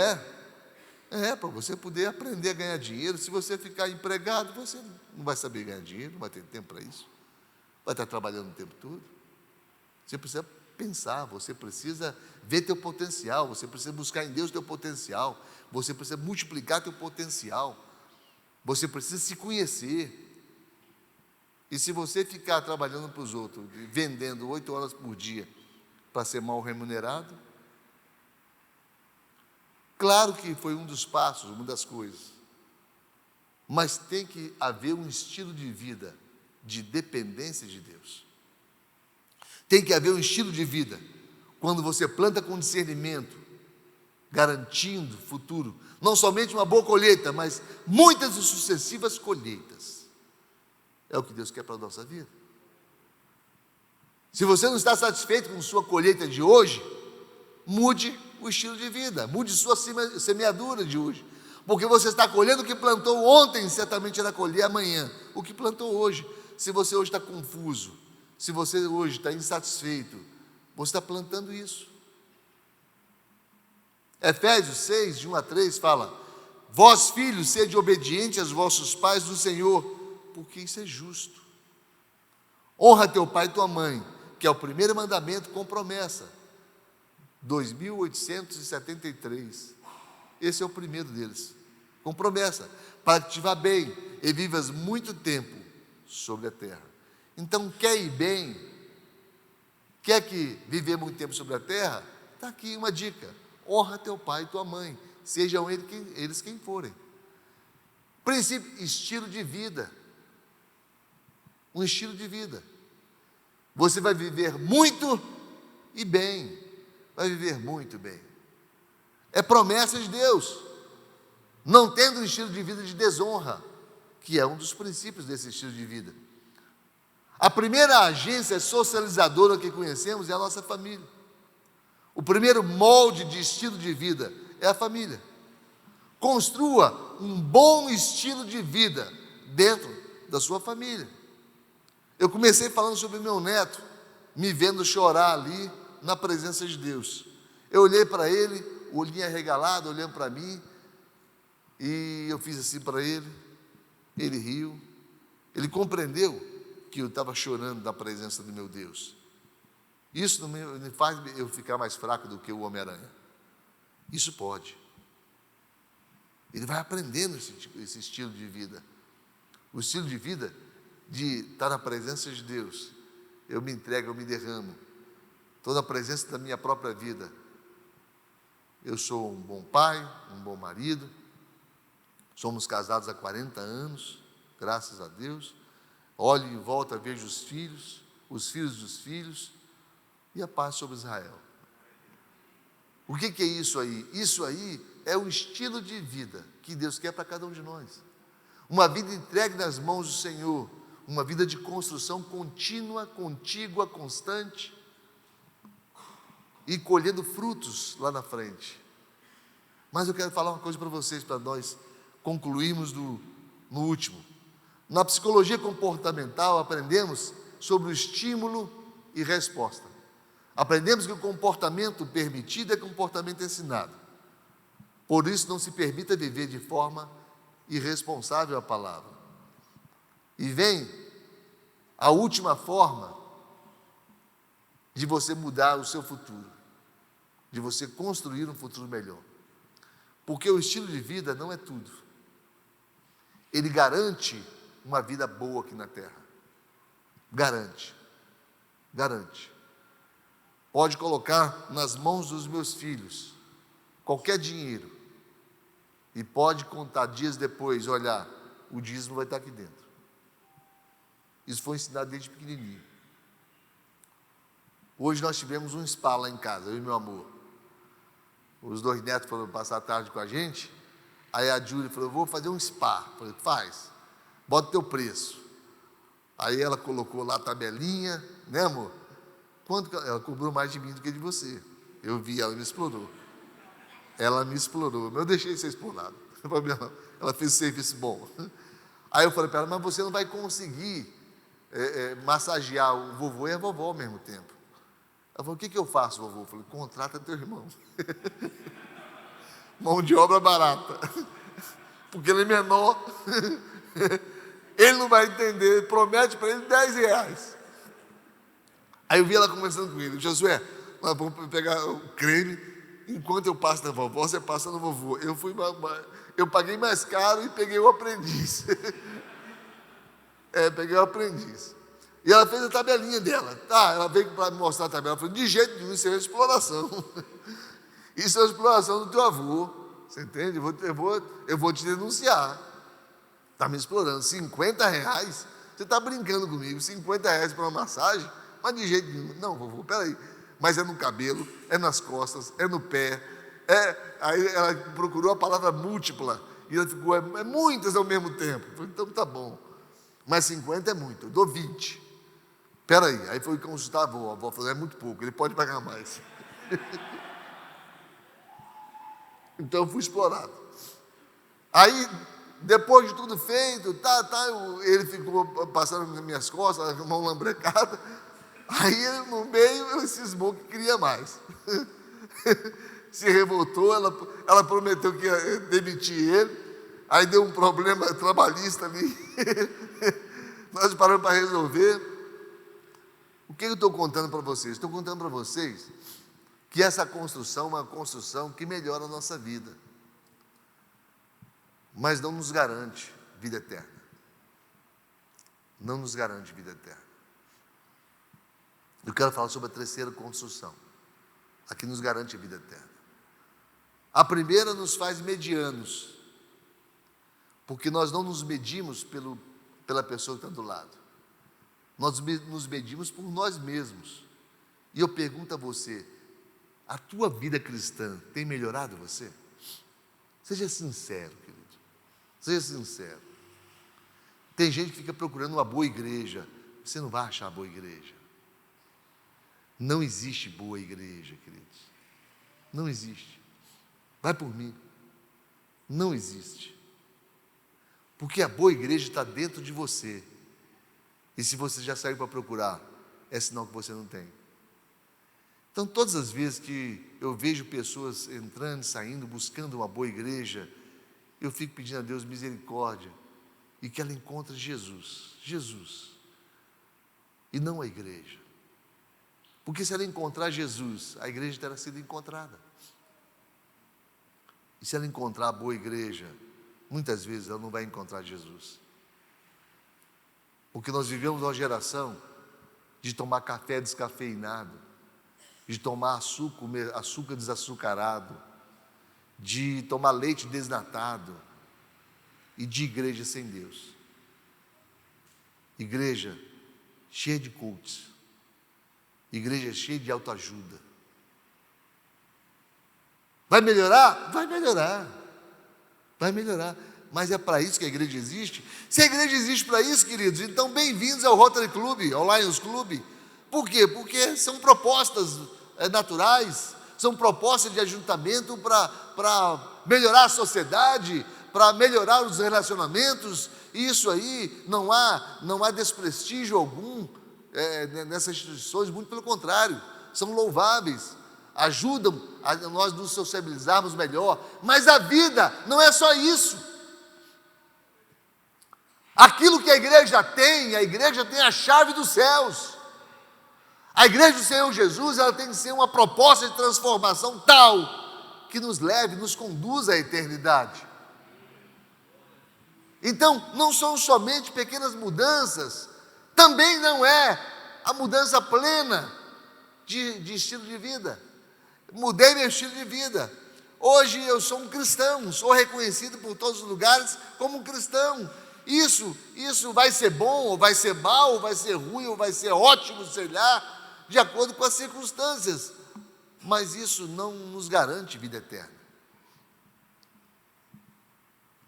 [SPEAKER 1] Para você poder aprender a ganhar dinheiro. Se você ficar empregado, você não vai saber ganhar dinheiro, não vai ter tempo para isso. Vai estar trabalhando o tempo todo. Você precisa pensar, você precisa ver teu potencial, você precisa buscar em Deus teu potencial, você precisa multiplicar teu potencial, você precisa se conhecer. E se você ficar trabalhando para os outros, vendendo 8 horas por dia para ser mal remunerado, claro que foi um dos passos, uma das coisas, mas tem que haver um estilo de vida de dependência de Deus. Tem que haver um estilo de vida, quando você planta com discernimento, garantindo futuro, não somente uma boa colheita, mas muitas e sucessivas colheitas. É o que Deus quer para a nossa vida. Se você não está satisfeito com sua colheita de hoje, mude o estilo de vida, mude sua semeadura de hoje, porque você está colhendo o que plantou ontem, certamente irá colher amanhã, o que plantou hoje. Se você hoje está confuso, se você hoje está insatisfeito, você está plantando isso. Efésios 6, de 1 a 3 fala: vós filhos, sede obedientes aos vossos pais do Senhor, porque isso é justo. Honra teu pai e tua mãe, que é o primeiro mandamento com promessa. 2873. Esse é o primeiro deles, com promessa, para que te vá bem e vivas muito tempo sobre a terra. Então, quer ir bem, quer que viver muito tempo sobre a terra? Está aqui uma dica: honra teu pai e tua mãe, sejam eles quem forem. Princípio, estilo de vida. Um estilo de vida. Você vai viver muito e bem. Vai viver muito bem. É promessa de Deus. Não tendo um estilo de vida de desonra, que é um dos princípios desse estilo de vida. A primeira agência socializadora que conhecemos é a nossa família. O primeiro molde de estilo de vida é a família. Construa um bom estilo de vida dentro da sua família. Eu comecei falando sobre meu neto, me vendo chorar ali na presença de Deus. Eu olhei para ele, o olhinho arregalado, olhando para mim, e eu fiz assim para ele, ele riu, ele compreendeu que eu estava chorando na presença do meu Deus. Isso não me faz eu ficar mais fraco do que o Homem-Aranha. Isso pode. Ele vai aprendendo esse estilo de vida. O estilo de vida de estar na presença de Deus. Eu me entrego, eu me derramo. Estou na presença da minha própria vida. Eu sou um bom pai, um bom marido. Somos casados há 40 anos, graças a Deus. Olho em volta, vejo os filhos dos filhos, e a paz sobre Israel. O que é isso aí? Isso aí é o estilo de vida que Deus quer para cada um de nós. Uma vida entregue nas mãos do Senhor, uma vida de construção contínua, contígua, constante, e colhendo frutos lá na frente. Mas eu quero falar uma coisa para vocês, para nós concluirmos no último. Na psicologia comportamental, aprendemos sobre o estímulo e resposta. Aprendemos que o comportamento permitido é comportamento ensinado. Por isso, não se permita viver de forma irresponsável a palavra. E vem a última forma de você mudar o seu futuro, de você construir um futuro melhor. Porque o estilo de vida não é tudo. Ele garante uma vida boa aqui na terra. Garante. Garante. Pode colocar nas mãos dos meus filhos qualquer dinheiro e pode contar dias depois, olhar, o dízimo vai estar aqui dentro. Isso foi ensinado desde pequenininho. Hoje nós tivemos um spa lá em casa, eu e meu amor. Os 2 netos foram passar a tarde com a gente. Aí a Júlia falou: vou fazer um spa. Eu falei: faz, bota o teu preço. Aí ela colocou lá a tabelinha, né, amor? Quanto ela cobrou mais de mim do que de você. Eu vi, ela me explorou. Ela me explorou, mas eu deixei ser explorado. Ela fez um serviço bom. Aí eu falei para ela: mas você não vai conseguir massagear o vovô e a vovó ao mesmo tempo. Ela falou: o que eu faço, vovô? Eu falei: contrata teu irmão. mão de obra barata, porque ele é menor, ele não vai entender, promete para ele R$10. Aí eu vi ela conversando com ele: Josué, nós vamos pegar o creme, enquanto eu passo na vovó, você passa no vovô. Eu paguei mais caro e peguei o aprendiz. Peguei o aprendiz. E ela fez a tabelinha dela. Tá, ela veio para me mostrar a tabela. Eu falei: de jeito nenhum, isso é exploração. Isso é exploração do teu avô. Você entende? Eu vou te denunciar. Está me explorando. R$50? Você está brincando comigo? R$50 para uma massagem? Mas de jeito nenhum. Não, vovô, peraí. Mas é no cabelo, é nas costas, é no pé. Aí ela procurou a palavra múltipla. E ela ficou: é muitas ao mesmo tempo. Eu falei: então tá bom. Mas 50 é muito, eu dou 20. Peraí. Aí foi consultar a avó. A avó falou: é muito pouco, ele pode pagar mais. Então eu fui explorado. Aí, depois de tudo feito, ele ficou passando nas minhas costas, com a mão lambrecada. Aí ele, no meio, ele cismou que queria mais. Se revoltou, ela prometeu que ia demitir ele. Aí deu um problema trabalhista ali. Nós paramos para resolver. O que eu estou contando para vocês? Estou contando para vocês que essa construção é uma construção que melhora a nossa vida, mas não nos garante vida eterna. Não nos garante vida eterna. Eu quero falar sobre a terceira construção, a que nos garante a vida eterna. A primeira nos faz medianos, porque nós não nos medimos pela pessoa que está do lado, nós nos medimos por nós mesmos. E eu pergunto a você: a tua vida cristã tem melhorado você? Seja sincero, querido, seja sincero. Tem gente que fica procurando uma boa igreja. Você não vai achar boa igreja. Não existe boa igreja, queridos. Não existe. Vai por mim. Não existe. Porque a boa igreja está dentro de você. E se você já saiu para procurar, é sinal que você não tem. Então, todas as vezes que eu vejo pessoas entrando, saindo, buscando uma boa igreja, eu fico pedindo a Deus misericórdia e que ela encontre Jesus. Jesus. E não a igreja. Porque se ela encontrar Jesus, a igreja terá sido encontrada. E se ela encontrar a boa igreja, muitas vezes ela não vai encontrar Jesus. Porque nós vivemos uma geração de tomar café descafeinado, de tomar açúcar desaçucarado, de tomar leite desnatado e de igreja sem Deus. Igreja cheia de cultos, igreja cheia de autoajuda. Vai melhorar? Vai melhorar. Vai melhorar. Mas é para isso que a igreja existe? Se a igreja existe para isso, queridos, então bem-vindos ao Rotary Club, ao Lions Club. Por quê? Porque são propostas naturais, são propostas de ajuntamento para melhorar a sociedade, para melhorar os relacionamentos. Isso aí não há desprestígio algum nessas instituições, muito pelo contrário, são louváveis, ajudam a nós nos sociabilizarmos melhor. Mas a vida não é só isso. Aquilo que a igreja tem a chave dos céus. A igreja do Senhor Jesus, ela tem que ser uma proposta de transformação tal que nos leve, nos conduza à eternidade. Então, não são somente pequenas mudanças, também não é a mudança plena de estilo de vida. Mudei meu estilo de vida. Hoje eu sou um cristão, sou reconhecido por todos os lugares como um cristão. Isso vai ser bom, ou vai ser mal, ou vai ser ruim, ou vai ser ótimo, sei lá, de acordo com as circunstâncias. Mas isso não nos garante vida eterna.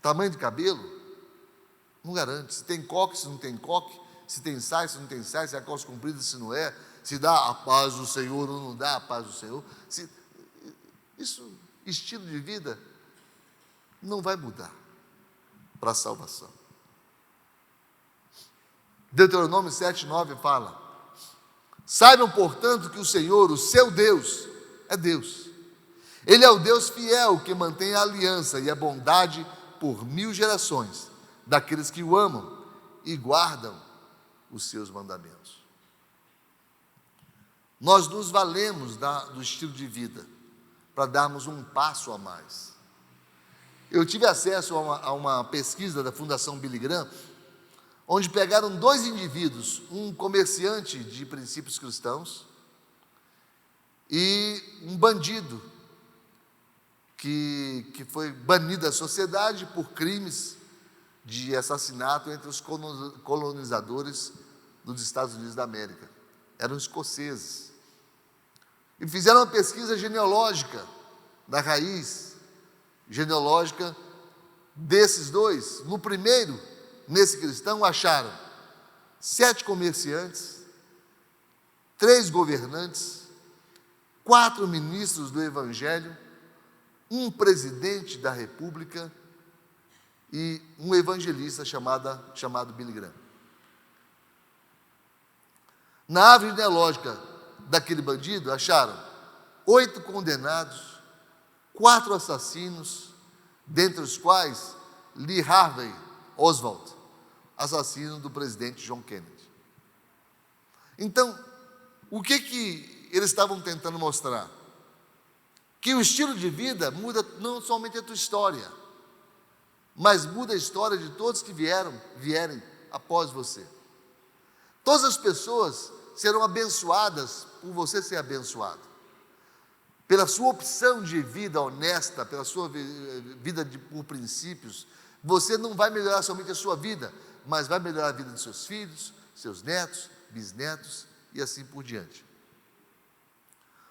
[SPEAKER 1] Tamanho de cabelo não garante. Se tem coque, se não tem coque, se tem saia, se não tem saia, se é calça comprida, se não é, se dá a paz do Senhor ou não dá a paz do Senhor. Estilo de vida não vai mudar para a salvação. Deuteronômio 7:9 fala: saibam, portanto, que o Senhor, o seu Deus, é Deus. Ele é o Deus fiel que mantém a aliança e a bondade por 1000 gerações daqueles que o amam e guardam os seus mandamentos. Nós nos valemos do estilo de vida para darmos um passo a mais. Eu tive acesso a uma pesquisa da Fundação Billy Graham, onde pegaram 2 indivíduos, um comerciante de princípios cristãos e um bandido que foi banido da sociedade por crimes de assassinato entre os colonizadores dos Estados Unidos da América. Eram escoceses. E fizeram uma pesquisa genealógica da raiz genealógica desses 2. No primeiro, nesse cristão, acharam 7 comerciantes, 3 governantes, 4 ministros do Evangelho, um presidente da República e um evangelista chamado Billy Graham. Na árvore genealógica daquele bandido, acharam 8 condenados, 4 assassinos, dentre os quais Lee Harvey Oswald, assassino do presidente John Kennedy. Então, o que eles estavam tentando mostrar? Que o estilo de vida muda não somente a tua história, mas muda a história de todos que vierem após você. Todas as pessoas serão abençoadas por você ser abençoado. Pela sua opção de vida honesta, pela sua vida por princípios, você não vai melhorar somente a sua vida, mas vai melhorar a vida de seus filhos, seus netos, bisnetos e assim por diante.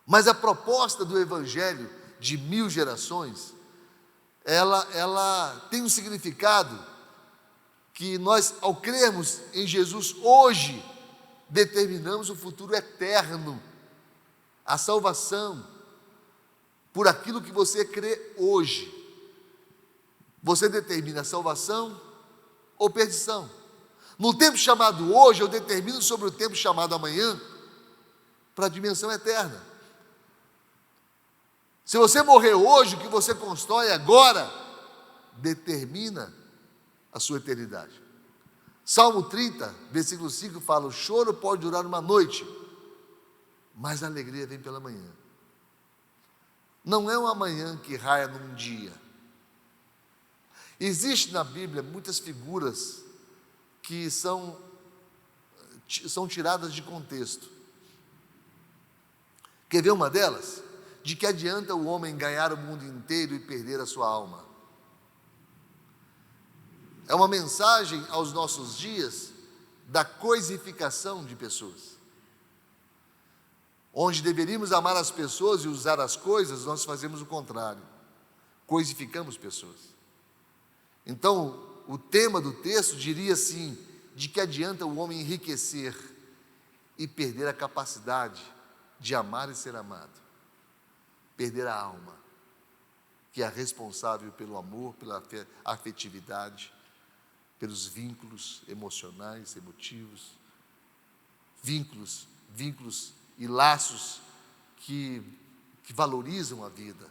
[SPEAKER 1] Mas a proposta do Evangelho de 1000 gerações, ela tem um significado que nós, ao crermos em Jesus hoje, determinamos o futuro eterno, a salvação, por aquilo que você crê hoje. Você determina salvação ou perdição. No tempo chamado hoje, eu determino sobre o tempo chamado amanhã, para a dimensão eterna. Se você morrer hoje, o que você constrói agora determina a sua eternidade. Salmo 30, versículo 5 fala: o choro pode durar uma noite, mas a alegria vem pela manhã. Não é um amanhã que raia num dia. Existe na Bíblia muitas figuras que são tiradas de contexto. Quer ver uma delas? De que adianta o homem ganhar o mundo inteiro e perder a sua alma? É uma mensagem aos nossos dias da coisificação de pessoas. Onde deveríamos amar as pessoas e usar as coisas, nós fazemos o contrário. Coisificamos pessoas. Então, o tema do texto diria assim: de que adianta o homem enriquecer e perder a capacidade de amar e ser amado? Perder a alma, que é a responsável pelo amor, pela afetividade, pelos vínculos emocionais, emotivos, vínculos e laços que valorizam a vida.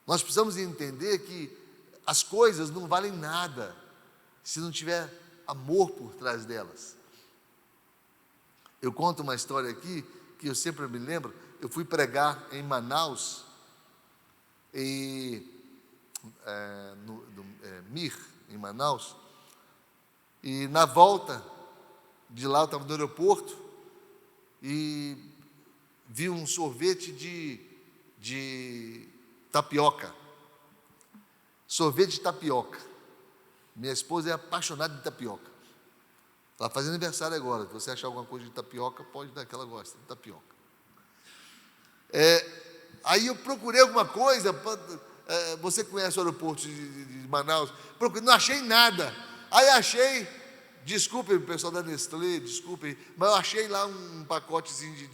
[SPEAKER 1] Nós precisamos entender que as coisas não valem nada se não tiver amor por trás delas. Eu conto uma história aqui que eu sempre me lembro. Eu fui pregar em Manaus, Mir, em Manaus, e na volta de lá eu estava no aeroporto e vi um sorvete de tapioca. Sorvete de tapioca. Minha esposa é apaixonada de tapioca. Ela faz aniversário agora. Se você achar alguma coisa de tapioca, pode dar, que ela gosta de tapioca. Aí eu procurei alguma coisa. Você conhece o aeroporto de Manaus? Procurei, não achei nada. Aí achei, desculpem o pessoal da Nestlé, desculpem, mas eu achei lá um pacotezinho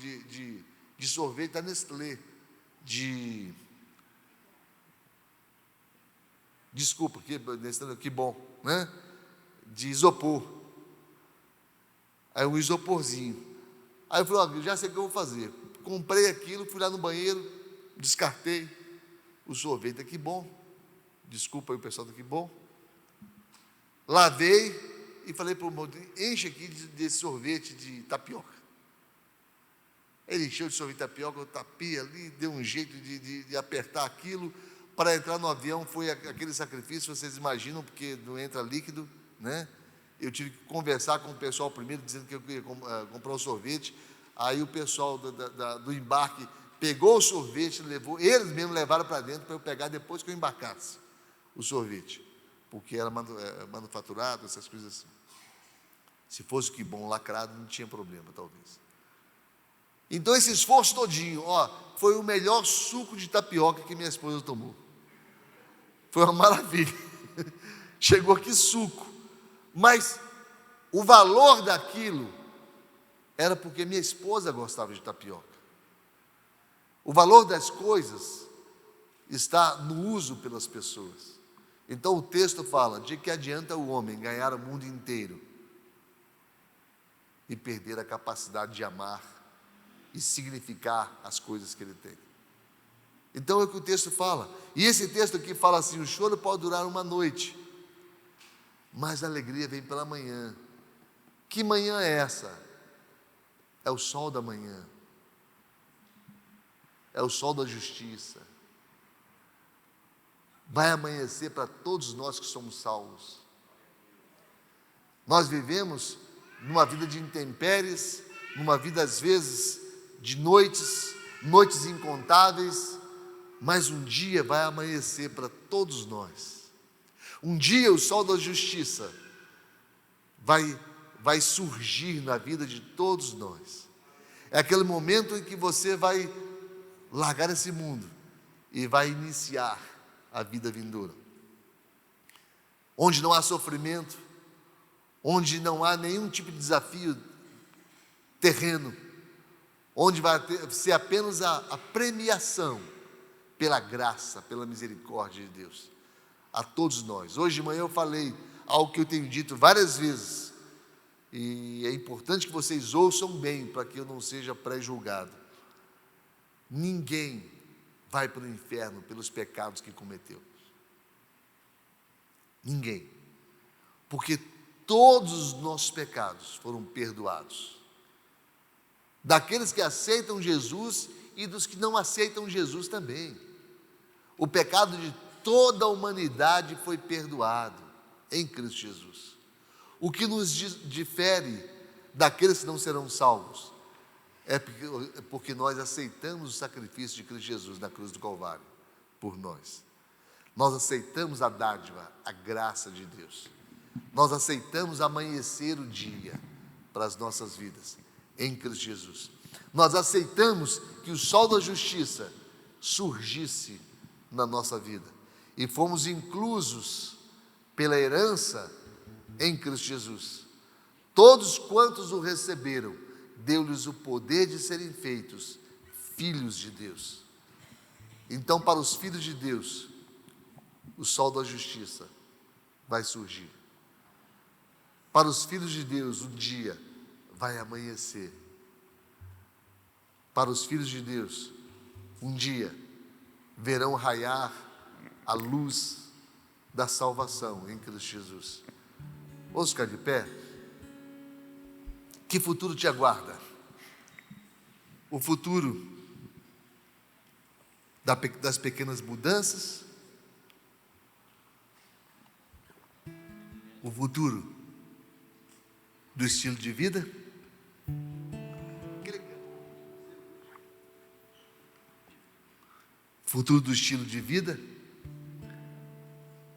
[SPEAKER 1] de sorvete da Nestlé. Desculpa, que bom, né? De isopor. Aí um isoporzinho. Aí eu falei: já sei o que eu vou fazer. comprei aquilo, fui lá no banheiro, descartei o sorvete. Que bom, desculpa aí o pessoal daqui, bom. Lavei e falei para o irmão: enche aqui desse sorvete de tapioca. Ele encheu de sorvete de tapioca, eu tapei ali, deu um jeito de apertar aquilo. Para entrar no avião foi aquele sacrifício, vocês imaginam, porque não entra líquido, né? Eu tive que conversar com o pessoal primeiro, dizendo que eu ia comprar um sorvete. Aí o pessoal do embarque pegou o sorvete, levou, eles mesmos levaram para dentro para eu pegar depois que eu embarcasse o sorvete, porque era manufaturado, essas coisas assim. Se fosse que bom, lacrado, não tinha problema, talvez. Então esse esforço todinho, foi o melhor suco de tapioca que minha esposa tomou. Foi uma maravilha. Chegou aqui suco. Mas o valor daquilo era porque minha esposa gostava de tapioca. O valor das coisas está no uso pelas pessoas. Então o texto fala: de que adianta o homem ganhar o mundo inteiro e perder a capacidade de amar e significar as coisas que ele tem. Então é o que o texto fala. E esse texto aqui fala assim: o choro pode durar uma noite, mas a alegria vem pela manhã. Que manhã é essa? É o sol da manhã. É o sol da justiça. Vai amanhecer para todos nós que somos salvos. Nós vivemos numa vida de intempéries, numa vida às vezes de noites incontáveis, mas um dia vai amanhecer para todos nós. Um dia o sol da justiça vai surgir na vida de todos nós. É aquele momento em que você vai largar esse mundo e vai iniciar a vida vindoura, onde não há sofrimento, onde não há nenhum tipo de desafio terreno, onde vai ser apenas a premiação pela graça, pela misericórdia de Deus a todos nós. Hoje de manhã eu falei algo que eu tenho dito várias vezes, e é importante que vocês ouçam bem, para que eu não seja pré-julgado. Ninguém vai para o inferno pelos pecados que cometeu. Ninguém. Porque todos os nossos pecados foram perdoados. Daqueles que aceitam Jesus e dos que não aceitam Jesus também. O pecado de toda a humanidade foi perdoado em Cristo Jesus. O que nos difere daqueles que não serão salvos é porque nós aceitamos o sacrifício de Cristo Jesus na cruz do Calvário por nós. Nós aceitamos a dádiva, a graça de Deus. Nós aceitamos amanhecer o dia para as nossas vidas em Cristo Jesus. Nós aceitamos que o sol da justiça surgisse na nossa vida e fomos inclusos pela herança em Cristo Jesus. Todos quantos o receberam, deu-lhes o poder de serem feitos filhos de Deus. Então, para os filhos de Deus, o sol da justiça vai surgir. Para os filhos de Deus, um dia vai amanhecer. Para os filhos de Deus, um dia verão raiar a luz da salvação em Cristo Jesus. Vamos ficar de pé? Que futuro te aguarda? O futuro das pequenas mudanças? O futuro do estilo de vida? Futuro do estilo de vida?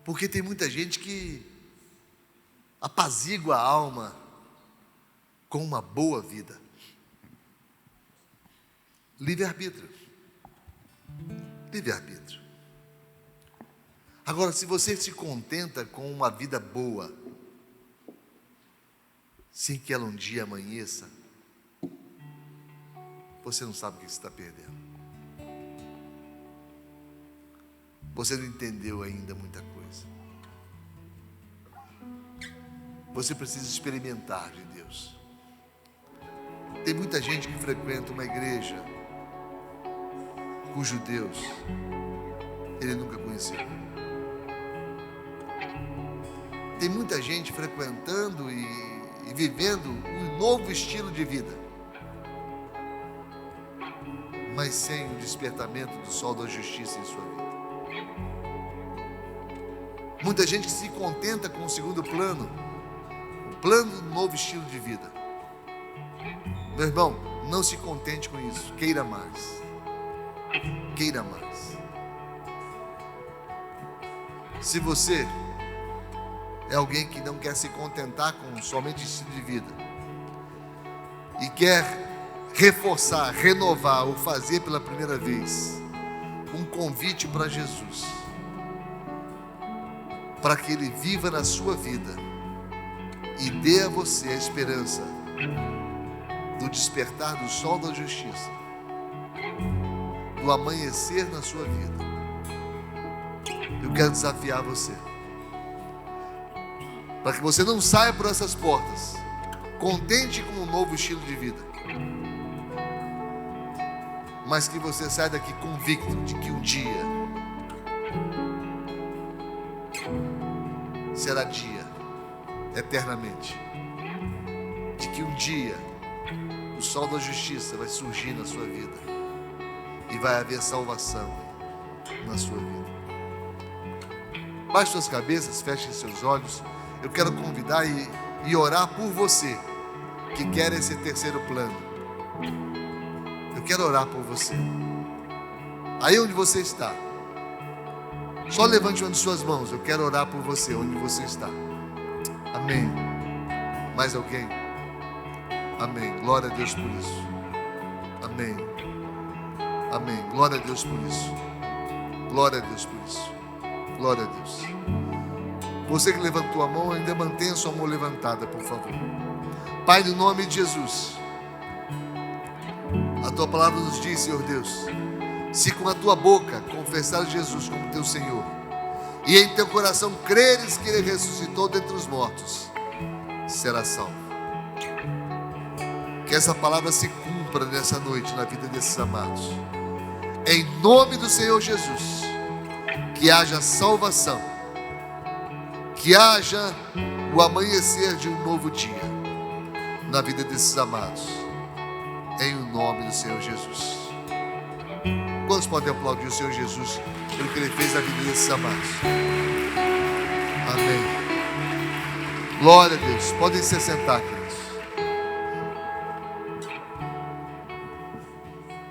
[SPEAKER 1] Porque tem muita gente que apazigua a alma com uma boa vida. Livre-arbítrio. Livre-arbítrio. Agora, se você se contenta com uma vida boa, sem que ela um dia amanheça, você não sabe o que você está perdendo. Você não entendeu ainda muita coisa. Você precisa experimentar de Deus. Tem muita gente que frequenta uma igreja cujo Deus ele nunca conheceu. Tem muita gente frequentando e vivendo um novo estilo de vida, mas sem o despertamento do sol da justiça em sua vida. Muita gente que se contenta com o segundo plano, o plano do novo estilo de vida. Meu irmão, não se contente com isso, queira mais. Queira mais. Se você é alguém que não quer se contentar com somente estilo de vida e quer reforçar, renovar ou fazer pela primeira vez um convite para Jesus, para que Ele viva na sua vida e dê a você a esperança do despertar do sol da justiça, do amanhecer na sua vida, eu quero desafiar você, para que você não saia por essas portas contente com um novo estilo de vida, mas que você saia daqui convicto de que um dia será dia eternamente, de que um dia o sol da justiça vai surgir na sua vida e vai haver salvação na sua vida. Baixe suas cabeças, feche seus olhos. Eu quero convidar e orar por você que quer esse terceiro plano. Eu quero orar por você. Aí onde você está, só levante uma de suas mãos. Eu quero orar por você onde você está. Amém. Mais alguém? Amém. Glória a Deus por isso. Amém. Amém. Glória a Deus por isso. Glória a Deus por isso. Glória a Deus. Você que levantou a mão, ainda mantenha sua mão levantada, por favor. Pai, no nome de Jesus, a tua palavra nos diz, Senhor Deus, se com a tua boca confessares Jesus como teu Senhor e em teu coração creres que Ele ressuscitou dentre os mortos, serás salvo. Que essa palavra se cumpra nessa noite na vida desses amados. Em nome do Senhor Jesus, que haja salvação, que haja o amanhecer de um novo dia na vida desses amados, em o nome do Senhor Jesus. Quantos podem aplaudir o Senhor Jesus pelo que Ele fez na vida desses amados? Amém. Glória a Deus. Podem se sentar, queridos.